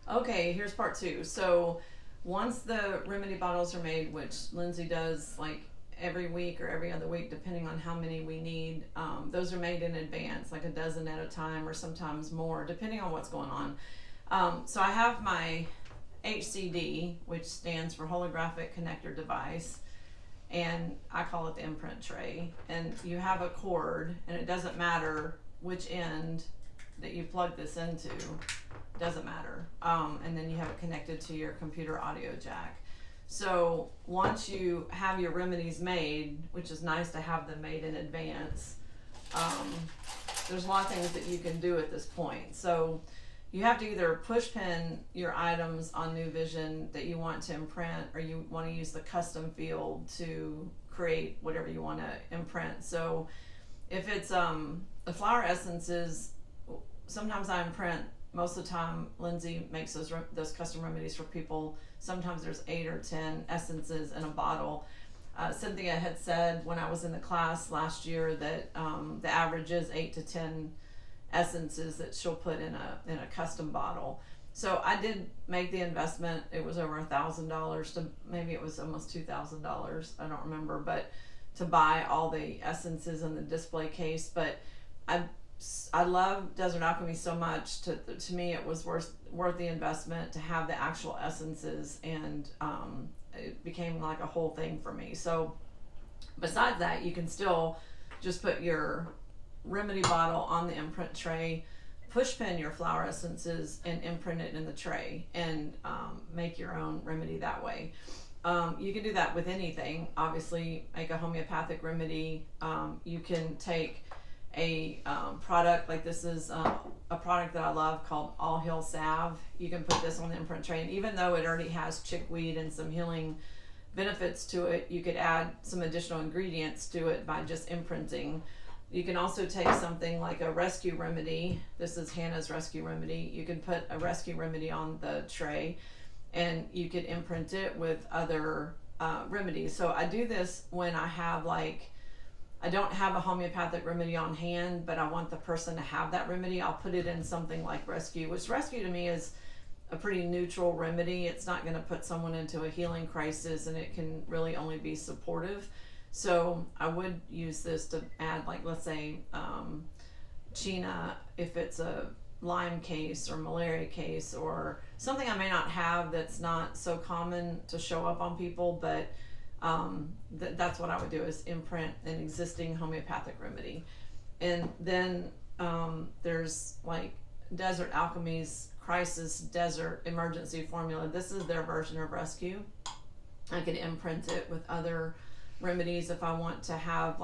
Okay, here's part two. So once the remedy bottles are made, which Lindsay does like every week or every other week, depending on how many we need, those are made in advance, like a dozen at a time or sometimes more, depending on what's going on. So I have my HCD, which stands for holographic connector device, and I call it the imprint tray. And you have a cord, and it doesn't matter which end that you plug this into, doesn't matter. And then you have it connected to your computer audio jack. So once you have your remedies made, which is nice to have them made in advance, there's a lot of things that you can do at this point. So you have to either push pin your items on New Vision that you want to imprint, or you want to use the custom field to create whatever you want to imprint. So if it's the flower essences, sometimes I imprint. Most of the time, Lindsay makes those custom remedies for people. Sometimes there's 8 or 10 essences in a bottle. Cynthia had said when I was in the class last year that the average is 8 to 10 essences that she'll put in a custom bottle. So I did make the investment. It was over $1,000 to, maybe it was almost $2,000. I don't remember, but to buy all the essences in the display case. But I love Desert Alchemy so much. To me, it was worth the investment to have the actual essences, and it became like a whole thing for me. So besides that, you can still just put your remedy bottle on the imprint tray, push pin your flower essences, and imprint it in the tray, and make your own remedy that way. You can do that with anything. Obviously, make a homeopathic remedy. You can take a product like this is a product that I love called All Heal Salve. You can put this on the imprint tray, and even though it already has chickweed and some healing benefits to it, you could add some additional ingredients to it by just imprinting. You can also take something like a rescue remedy. This is Hannah's rescue remedy. You can put a rescue remedy on the tray, and you could imprint it with other remedies. So I do this when I have I don't have a homeopathic remedy on hand, but I want the person to have that remedy. I'll put it in something like rescue, which rescue to me is a pretty neutral remedy. It's not going to put someone into a healing crisis, and it can really only be supportive. So I would use this to add, like, let's say China, if it's a Lyme case or malaria case or something I may not have that's not so common to show up on people, but that's what I would do, is imprint an existing homeopathic remedy. And then there's like Desert Alchemy's Crisis Desert Emergency Formula. This is their version of rescue. I could imprint it with other remedies if I want to have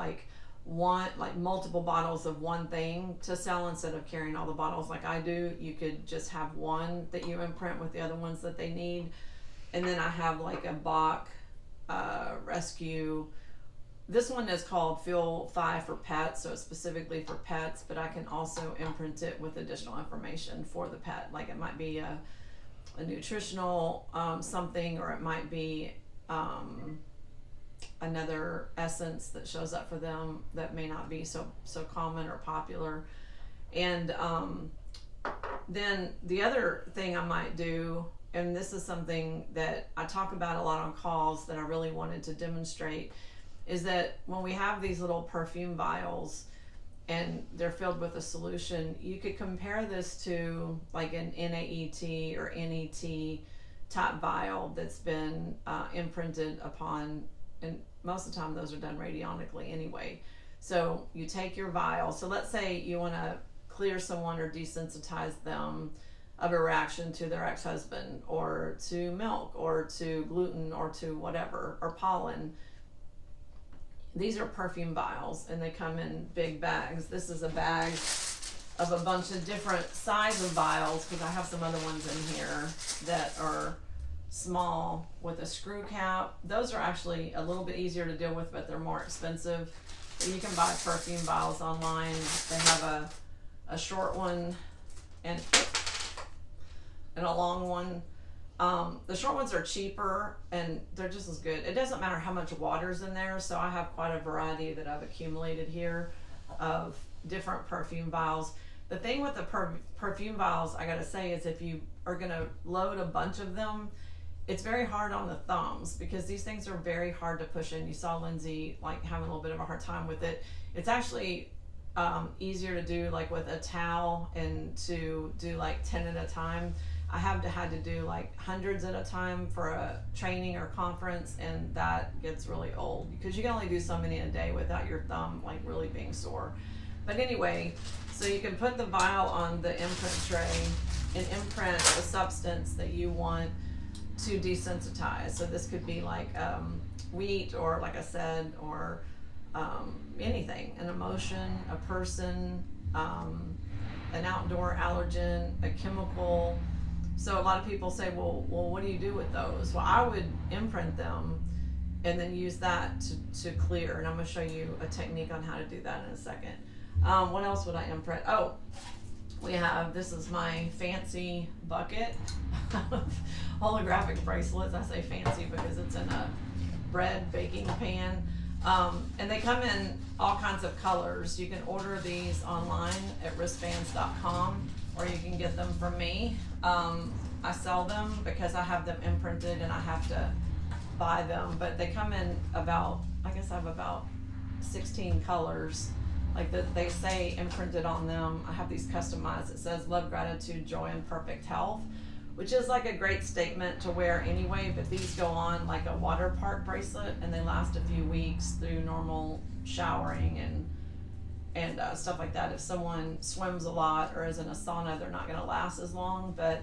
multiple bottles of one thing to sell instead of carrying all the bottles like I do. You could just have one that you imprint with the other ones that they need. And then I have like a Bach rescue. This one is called Feel 5 for pets, so it's specifically for pets, but I can also imprint it with additional information for the pet. Like it might be a nutritional something, or it might be another essence that shows up for them that may not be so common or popular. And then the other thing I might do, and this is something that I talk about a lot on calls that I really wanted to demonstrate, is that when we have these little perfume vials and they're filled with a solution, you could compare this to like an NAET or NET type vial that's been imprinted upon, and most of the time those are done radionically anyway. So you take your vial, so let's say you want to clear someone or desensitize them of a reaction to their ex-husband, or to milk, or to gluten, or to whatever, or pollen. These are perfume vials, and they come in big bags. This is a bag of a bunch of different size of vials, because I have some other ones in here that are small with a screw cap. Those are actually a little bit easier to deal with, but they're more expensive. But you can buy perfume vials online. They have a short one and a long one. The short ones are cheaper and they're just as good. It doesn't matter how much water's in there, so I have quite a variety that I've accumulated here of different perfume vials. The thing with the perfume vials, I gotta say, is if you are gonna load a bunch of them, it's very hard on the thumbs because these things are very hard to push in. You saw Lindsay like having a little bit of a hard time with it. It's actually easier to do like with a towel and to do like 10 at a time. I have had to do like hundreds at a time for a training or conference, and that gets really old because you can only do so many a day without your thumb like really being sore. But anyway, so you can put the vial on the imprint tray and imprint the substance that you want to desensitize. So this could be like wheat, or like I said, or anything, an emotion, a person, an outdoor allergen, a chemical. So a lot of people say, well, what do you do with those? Well, I would imprint them and then use that to clear. And I'm going to show you a technique on how to do that in a second. What else would I imprint? Oh, this is my fancy bucket of holographic bracelets. I say fancy because it's in a bread baking pan. And they come in all kinds of colors. You can order these online at wristbands.com, or you can get them from me. I sell them because I have them imprinted and I have to buy them, but they come in about, I guess I have about 16 colors. Like they say imprinted on them. I have these customized. It says love, gratitude, joy, and perfect health, which is like a great statement to wear anyway, but these go on like a water park bracelet and they last a few weeks through normal showering and stuff like that. If someone swims a lot or is in a sauna, they're not gonna last as long, but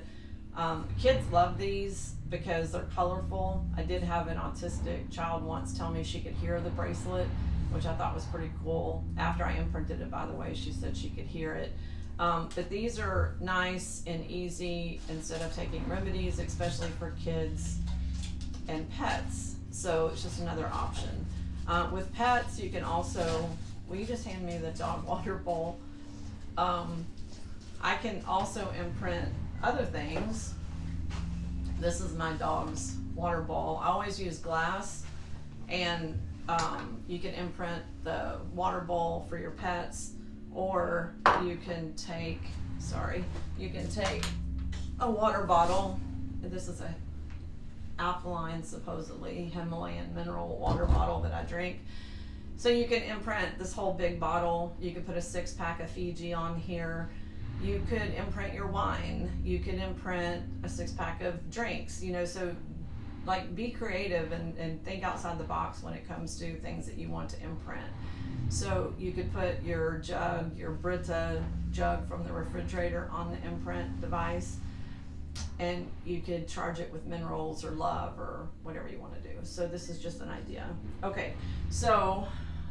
kids love these because they're colorful. I did have an autistic child once tell me she could hear the bracelet, which I thought was pretty cool. After I imprinted it, by the way, she said she could hear it. But these are nice and easy instead of taking remedies, especially for kids and pets. So it's just another option. With pets, you can also, will you just hand me the dog water bowl? I can also imprint other things. This is my dog's water bowl. I always use glass, and you can imprint the water bowl for your pets, or you can take, a water bottle. This is a alkaline, supposedly Himalayan mineral water bottle that I drink. So you can imprint this whole big bottle. You could put a 6-pack of Fiji on here. You could imprint your wine. You could imprint a 6-pack of drinks, so like be creative and think outside the box when it comes to things that you want to imprint. So you could put your jug, your Brita jug from the refrigerator on the imprint device, and you could charge it with minerals or love or whatever you want to do. So this is just an idea. Okay, so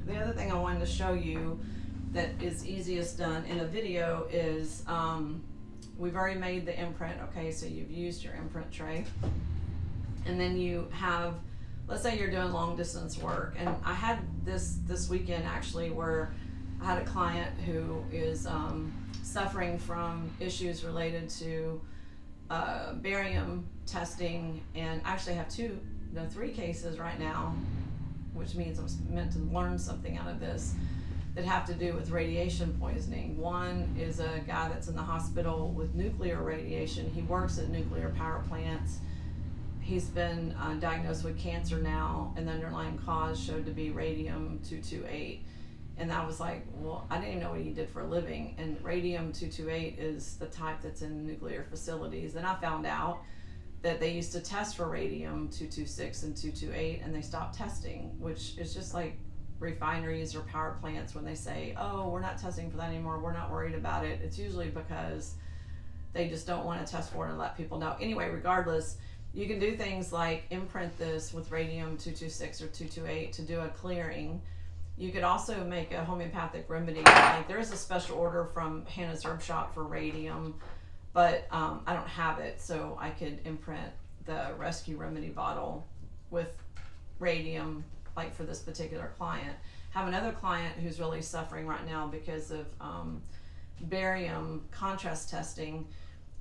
the other thing I wanted to show you that is easiest done in a video is we've already made the imprint. Okay, so you've used your imprint tray, and then you have, let's say you're doing long distance work, and I had this weekend actually where I had a client who is suffering from issues related to barium testing, and actually have 3 cases right now, which means I'm meant to learn something out of this, that have to do with radiation poisoning. One is a guy that's in the hospital with nuclear radiation. He works at nuclear power plants. He's been diagnosed with cancer now, and the underlying cause showed to be radium-228. And I was like, well, I didn't even know what he did for a living. And radium-228 is the type that's in nuclear facilities. And I found out that they used to test for radium-226 and 228, and they stopped testing, which is just like refineries or power plants when they say, oh, we're not testing for that anymore, we're not worried about it. It's usually because they just don't want to test for it and let people know. Anyway, regardless, you can do things like imprint this with radium-226 or 228 to do a clearing. You could also make a homeopathic remedy. Like there is a special order from Hannah's Herb Shop for radium, but I don't have it, so I could imprint the rescue remedy bottle with radium, like for this particular client. I have another client who's really suffering right now because of barium contrast testing,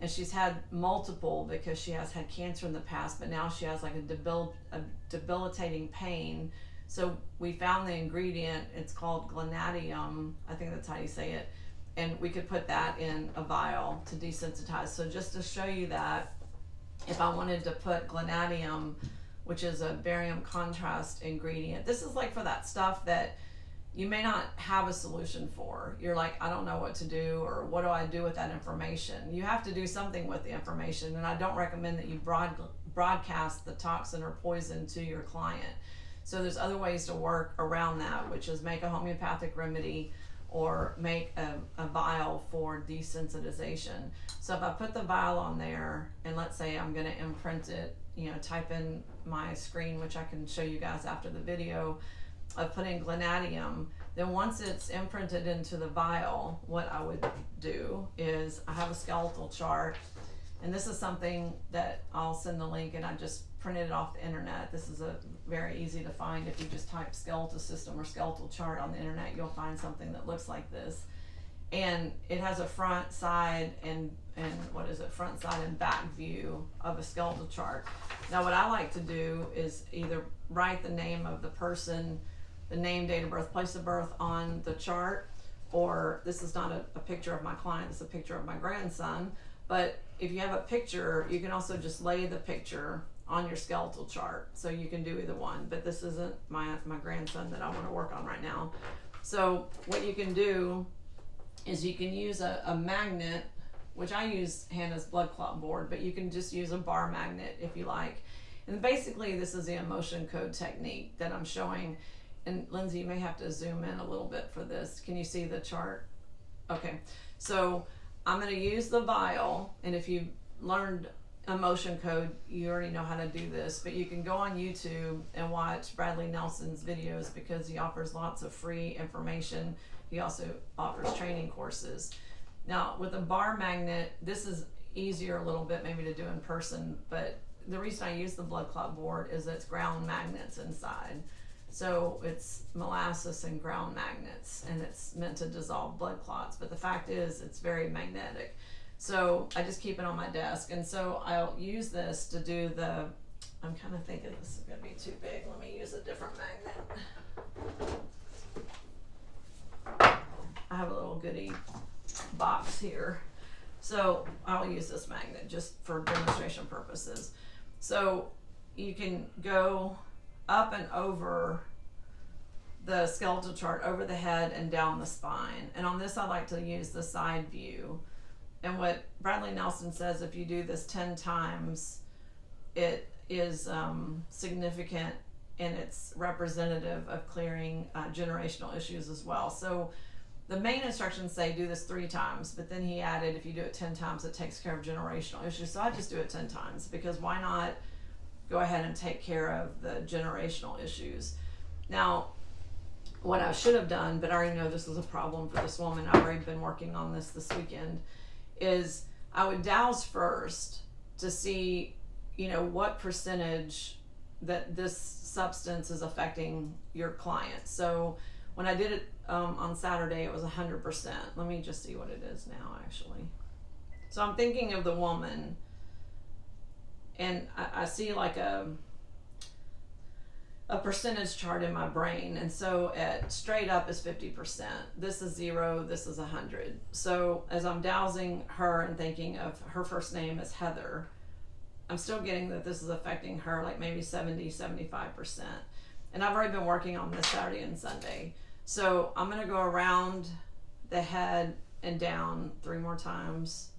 and she's had multiple because she has had cancer in the past, but now she has like a debilitating pain. So we found the ingredient, it's called glanadium, I think that's how you say it, and we could put that in a vial to desensitize. So just to show you that, if I wanted to put glanadium, which is a barium contrast ingredient, this is like for that stuff that you may not have a solution for. You're like, I don't know what to do, or what do I do with that information? You have to do something with the information, and I don't recommend that you broadcast the toxin or poison to your client. So there's other ways to work around that, which is make a homeopathic remedy or make a vial for desensitization. So if I put the vial on there, and let's say I'm going to imprint it, type in my screen, which I can show you guys after the video, of putting glanadium, then once it's imprinted into the vial, what I would do is I have a skeletal chart, and this is something that I'll send the link, and I just printed it off the internet. This is a very easy to find. If you just type skeletal system or skeletal chart on the internet, you'll find something that looks like this, and it has a front, side, and front, side, and back view of a skeletal chart. Now what I like to do is either write the name of the person, the name, date of birth, place of birth on the chart, or this is not a picture of my client, it's a picture of my grandson. But if you have a picture, you can also just lay the picture on your skeletal chart. So you can do either one, but this isn't my grandson that I want to work on right now. So what you can do is you can use a magnet, which I use Hannah's blood clot board, but you can just use a bar magnet if you like. And basically this is the emotion code technique that I'm showing. And Lindsay, you may have to zoom in a little bit for this. Can you see the chart? Okay, so I'm going to use the vial, and if you've learned emotion code, you already know how to do this, but you can go on YouTube and watch Bradley Nelson's videos because he offers lots of free information. He also offers training courses. Now with a bar magnet, this is easier a little bit maybe to do in person, but the reason I use the blood clot board is it's ground magnets inside. So it's molasses and ground magnets, and it's meant to dissolve blood clots. But the fact is, it's very magnetic. So I just keep it on my desk. And so I'll use this to do I'm kind of thinking this is going to be too big. Let me use a different magnet. I have a little goodie box here. So I'll use this magnet just for demonstration purposes. So you can go up and over the skeletal chart, over the head and down the spine. And on this I like to use the side view. And what Bradley Nelson says, if you do this 10 times, it is significant, and it's representative of clearing generational issues as well. So the main instructions say do this 3 times, but then he added if you do it 10 times, it takes care of generational issues. So I just do it 10 times because why not go ahead and take care of the generational issues. Now, what I should have done, but I already know this was a problem for this woman, I've already been working on this weekend, is I would douse first to see, what percentage that this substance is affecting your client. So when I did it on Saturday, it was 100%. Let me just see what it is now, actually. So I'm thinking of the woman, and I see like a percentage chart in my brain, and so at straight up is 50%. This is 0, this is 100. So as I'm dowsing her and thinking of her first name as Heather, I'm still getting that this is affecting her like maybe 70-75%. And I've already been working on this Saturday and Sunday. So I'm going to go around the head and down 3 more times.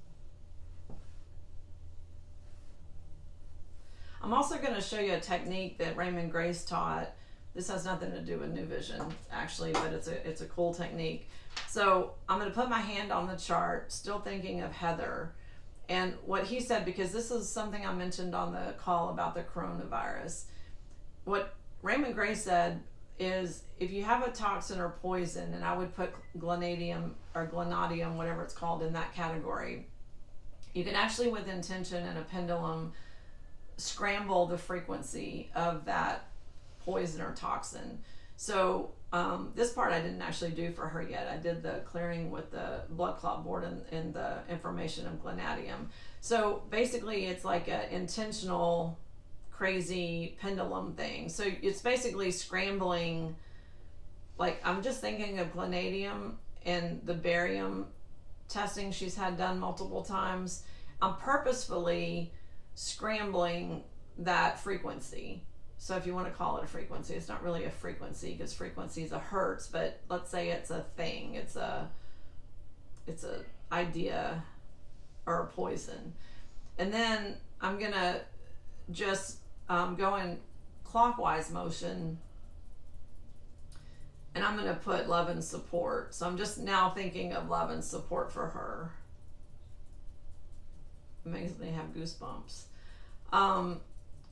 I'm also going to show you a technique that Raymond Grace taught. This has nothing to do with New Vision, actually, but it's a cool technique. So I'm going to put my hand on the chart, still thinking of Heather. And what he said, because this is something I mentioned on the call about the coronavirus, what Raymond Grace said is if you have a toxin or poison, and I would put glanadium or glanadium, whatever it's called, in that category, you can actually, with intention and a pendulum, scramble the frequency of that poison or toxin. So this part I didn't actually do for her yet. I did the clearing with the blood clot board and the information of glanadium. So basically it's like an intentional crazy pendulum thing. So it's basically scrambling, like I'm just thinking of glanadium and the barium testing she's had done multiple times. I'm purposefully scrambling that frequency. So if you want to call it a frequency, it's not really a frequency because frequency is a hertz, but let's say it's a thing. It's a idea or a poison. And then I'm gonna just go in clockwise motion, and I'm gonna put love and support. So I'm just now thinking of love and support for her. It makes me have goosebumps.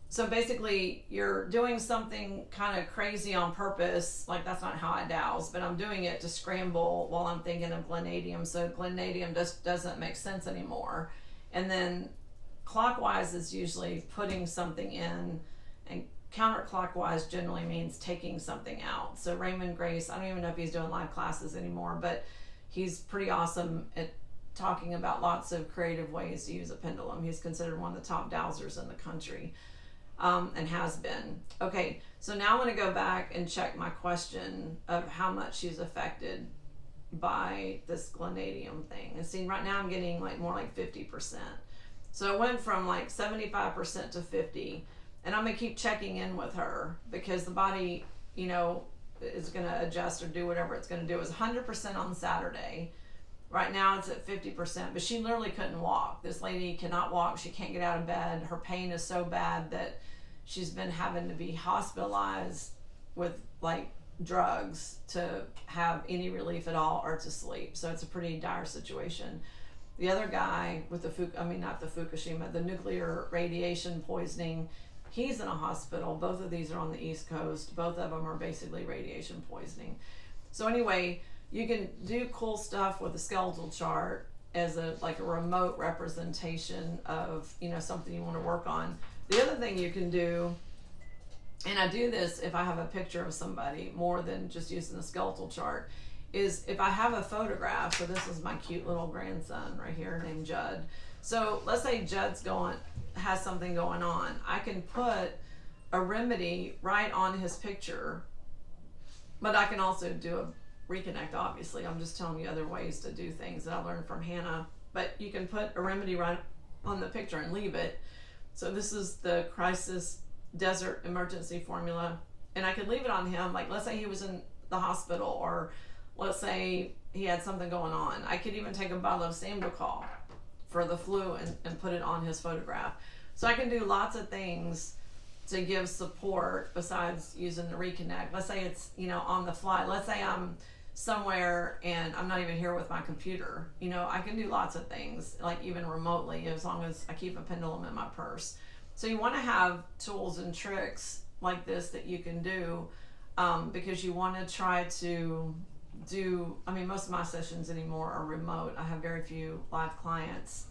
So basically you're doing something kind of crazy on purpose. Like, that's not how I dowse, but I'm doing it to scramble while I'm thinking of glenadium. So glenadium just doesn't make sense anymore. And then clockwise is usually putting something in, and counterclockwise generally means taking something out. So Raymond Grace, I don't even know if he's doing live classes anymore, but he's pretty awesome at talking about lots of creative ways to use a pendulum. He's considered one of the top dowsers in the country. And has been. Okay, so now I'm going to go back and check my question of how much she's affected by this glenadium thing. And see, right now I'm getting like more like 50%. So it went from like 75% to 50. And I'm going to keep checking in with her because the body, you know, is going to adjust or do whatever it's going to do. It was 100% on Saturday. Right now it's at 50%, but she literally couldn't walk. This lady cannot walk. She can't get out of bed. Her pain is so bad that she's been having to be hospitalized with like drugs to have any relief at all or to sleep. So it's a pretty dire situation. The other guy with the nuclear radiation poisoning, he's in a hospital. Both of these are on the East Coast. Both of them are basically radiation poisoning. So anyway, you can do cool stuff with a skeletal chart as a remote representation of, you know, something you want to work on. The other thing you can do, and I do this if I have a picture of somebody more than just using a skeletal chart, is if I have a photograph. So this is my cute little grandson right here named Judd. So let's say Judd's has something going on. I can put a remedy right on his picture, but I can also do a reconnect. Obviously, I'm just telling you other ways to do things that I learned from Hannah, but you can put a remedy right on the picture and leave it. So this is the crisis desert emergency formula, and I could leave it on him. Like, let's say he was in the hospital, or let's say he had something going on. I could even take a bottle of Sambucol for the flu and put it on his photograph. So I can do lots of things to give support besides using the reconnect. Let's say it's, you know, on the fly. Let's say I'm somewhere and I'm not even here with my computer. You know, I can do lots of things, like even remotely, as long as I keep a pendulum in my purse. So you want to have tools and tricks like this that you can do, because you want to try to do, I mean, most of my sessions anymore are remote. I have very few live clients,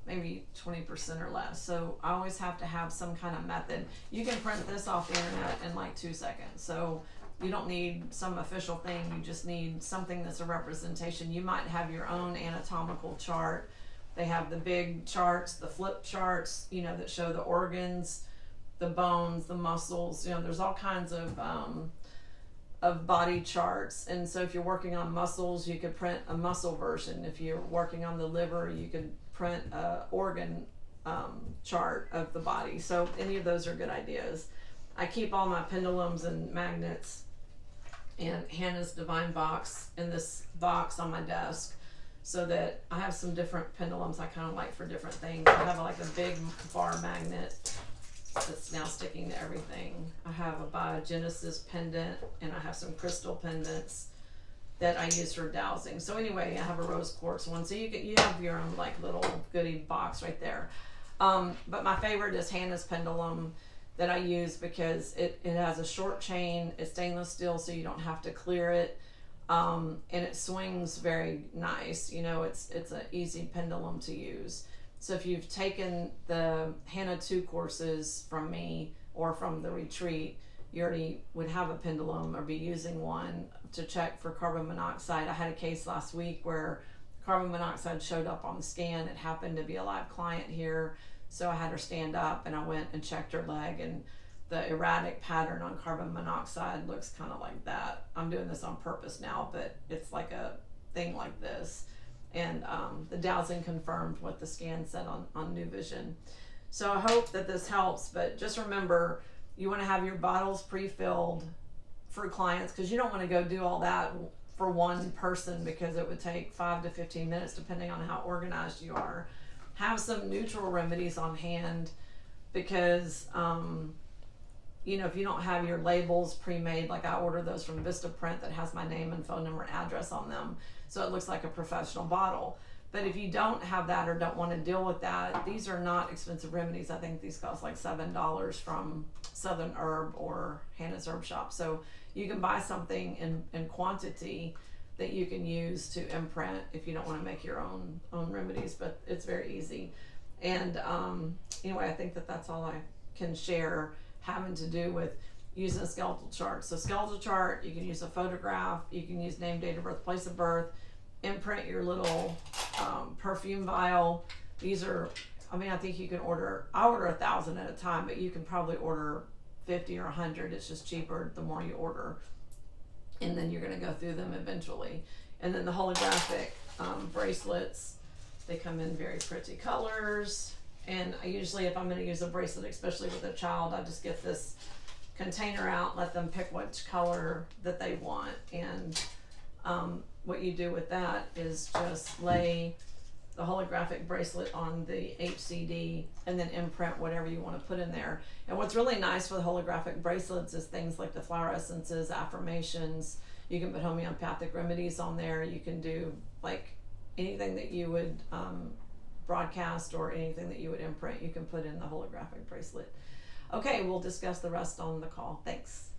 maybe 20% or less. So I always have to have some kind of method. You can print this off the internet in like 2 seconds. So you don't need some official thing. You just need something that's a representation. You might have your own anatomical chart. They have the big charts, the flip charts, you know, that show the organs, the bones, the muscles. You know, there's all kinds of body charts. And so if you're working on muscles, you could print a muscle version. If you're working on the liver, you could print a organ chart of the body. So any of those are good ideas. I keep all my pendulums and magnets and Hannah's Divine box in this box on my desk, so that I have some different pendulums I kind of like for different things. I have like a big bar magnet that's now sticking to everything. I have a Biogenesis pendant, and I have some crystal pendants that I use for dowsing. So anyway, I have a rose quartz one. So you have your own like little goodie box right there. But my favorite is Hannah's pendulum that I use because it has a short chain. It's stainless steel, so you don't have to clear it. And it swings very nice. You know, it's an easy pendulum to use. So if you've taken the Hannah 2 courses from me or from the retreat, you already would have a pendulum or be using one to check for carbon monoxide. I had a case last week where carbon monoxide showed up on the scan. It happened to be a live client here, so I had her stand up and I went and checked her leg, and the erratic pattern on carbon monoxide looks kind of like that. I'm doing this on purpose now, but it's like a thing like this. And the dowsing confirmed what the scan said on New Vision. So I hope that this helps, but just remember, you want to have your bottles pre-filled for clients, because you don't want to go do all that for one person, because it would take 5 to 15 minutes depending on how organized you are. Have some neutral remedies on hand, because you know, if you don't have your labels pre-made, like I order those from Vistaprint that has my name and phone number and address on them, so it looks like a professional bottle. But if you don't have that or don't want to deal with that, these are not expensive remedies. I think these cost like $7 from Southern Herb or Hannah's Herb Shop. So you can buy something in quantity that you can use to imprint if you don't want to make your own remedies, but it's very easy. And anyway, I think that that's all I can share having to do with using a skeletal chart. So skeletal chart, you can use a photograph, you can use name, date of birth, place of birth, imprint your little perfume vial. These are, I mean, I think you can order, I order 1,000 at a time, but you can probably order 50 or 100. It's just cheaper the more you order. And then you're going to go through them eventually. And then the holographic bracelets, they come in very pretty colors. And I usually, if I'm going to use a bracelet, especially with a child, I just get this container out, let them pick which color that they want. And what you do with that is just lay the holographic bracelet on the HCD and then imprint whatever you want to put in there. And what's really nice for the holographic bracelets is things like the flower essences, affirmations. You can put homeopathic remedies on there. You can do like anything that you would broadcast or anything that you would imprint, you can put in the holographic bracelet. Okay, we'll discuss the rest on the call. Thanks.